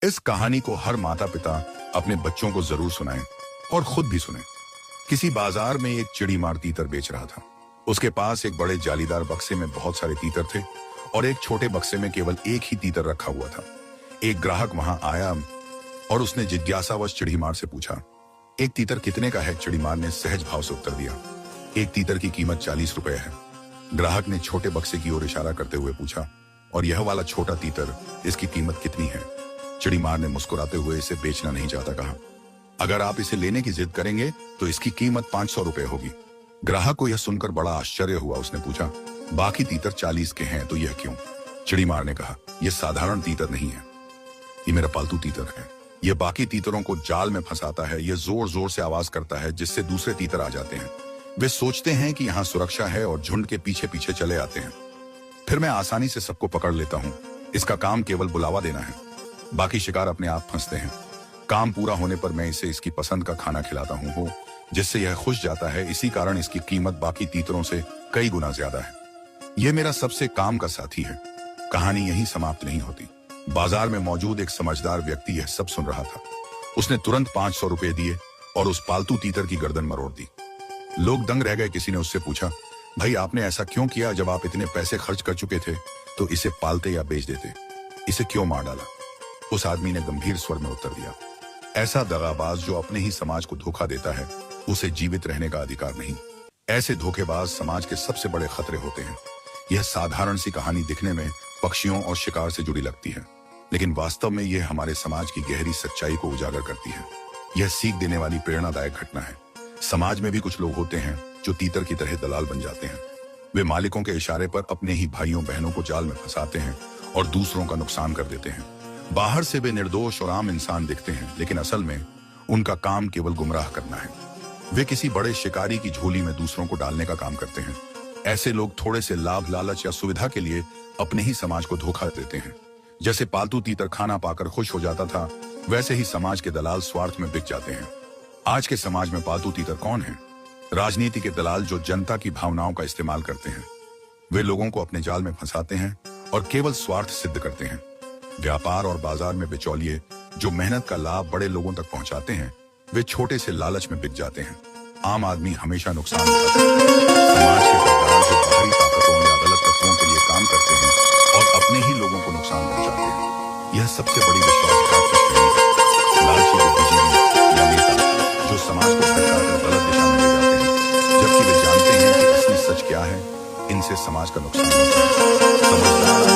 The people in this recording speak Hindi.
इस कहानी को हर माता पिता अपने बच्चों को जरूर सुनाएं और खुद भी सुने। किसी बाजार में एक चिड़ीमार तीतर बेच रहा था। उसके पास एक बड़े जालीदार बक्से में बहुत सारे तीतर थे और एक छोटे बक्से में केवल एक ही तीतर रखा हुआ था। एक ग्राहक वहां आया और उसने जिज्ञासावश चिड़ीमार से पूछा, एक तीतर कितने का है? चिड़ीमार ने सहज भाव से उत्तर दिया, एक तीतर की कीमत 40 रुपए है। ग्राहक ने छोटे बक्से की ओर इशारा करते हुए पूछा, और यह वाला छोटा तीतर, इसकी कीमत कितनी है? चिड़ीमार ने मुस्कुराते हुए इसे बेचना नहीं चाहता कहा, अगर आप इसे लेने की जिद करेंगे तो इसकी कीमत 500 रुपए होगी। ग्राहक को यह सुनकर बड़ा आश्चर्य हुआ। उसने पूछा, बाकी तीतर 40 के हैं तो यह क्यों? चिड़ीमार ने कहा, यह साधारण तीतर नहीं है, ये मेरा पालतू तीतर है। यह बाकी तीतरों को जाल में फंसाता है। यह जोर जोर से आवाज करता है जिससे दूसरे तीतर आ जाते हैं। वे सोचते हैं कि यहाँ सुरक्षा है और झुंड के पीछे पीछे चले आते हैं। फिर मैं आसानी से सबको पकड़ लेता हूँ। इसका काम केवल बुलावा देना है, बाकी शिकार अपने आप फंसते हैं। काम पूरा होने पर मैं इसे इसकी पसंद का खाना खिलाता हूँ जिससे यह खुश जाता है। इसी कारण इसकी कीमत बाकी तीतरों से कई गुना ज्यादा है। यह मेरा सबसे काम का साथी है। कहानी यहीं समाप्त नहीं होती। बाजार में मौजूद एक समझदार व्यक्ति यह सब सुन रहा था। उसने तुरंत 500 रुपए दिए और उस पालतू तीतर की गर्दन मरोड़ दी। लोग दंग रह गए। किसी ने उससे पूछा, भाई आपने ऐसा क्यों किया? जब आप इतने पैसे खर्च कर चुके थे तो इसे पालते या बेच देते, इसे क्यों मार डाला? उस आदमी ने गंभीर स्वर में उत्तर दिया, ऐसा दगाबाज जो अपने ही समाज को धोखा देता है, उसे जीवित रहने का अधिकार नहीं। ऐसे धोखेबाज समाज के सबसे बड़े खतरे होते हैं। यह साधारण सी कहानी दिखने में पक्षियों और शिकार से जुड़ी लगती है, लेकिन वास्तव में यह हमारे समाज की गहरी सच्चाई को उजागर करती है। यह सीख देने वाली प्रेरणादायक घटना है। समाज में भी कुछ लोग होते हैं जो तीतर की तरह दलाल बन जाते हैं। वे मालिकों के इशारे पर अपने ही भाइयों बहनों को जाल में फंसाते हैं और दूसरों का नुकसान कर देते हैं। बाहर से वे निर्दोष और आम इंसान दिखते हैं, लेकिन असल में उनका काम केवल गुमराह करना है। वे किसी बड़े शिकारी की झोली में दूसरों को डालने का काम करते हैं। ऐसे लोग थोड़े से लाभ, लालच या सुविधा के लिए अपने ही समाज को धोखा देते हैं। जैसे पालतू तीतर खाना पाकर खुश हो जाता था, वैसे ही समाज के दलाल स्वार्थ में बिक जाते हैं। आज के समाज में पालतू तीतर कौन है? राजनीति के दलाल जो जनता की भावनाओं का इस्तेमाल करते हैं। वे लोगों को अपने जाल में फंसाते हैं और केवल स्वार्थ सिद्ध करते हैं। व्यापार और बाजार में बिचौलिए जो मेहनत का लाभ बड़े लोगों तक पहुंचाते हैं, वे छोटे से लालच में बिक जाते हैं। आम आदमी हमेशा नुकसान उठाता है। समाज के सरदार जो बाहरी ताकतों या गलत तत्वों के लिए काम करते हैं और अपने ही लोगों को नुकसान पहुंचाते हैं, यह सबसे बड़ी विश्वासघात श्रेणी है। लालची बुद्धिजीवी या नेता जो समाज को भटकाकर गलत दिशा में ले जाते हैं, जबकि वे जानते हैं कि असली सच क्या है। इनसे समाज का नुकसान होता है। समझदार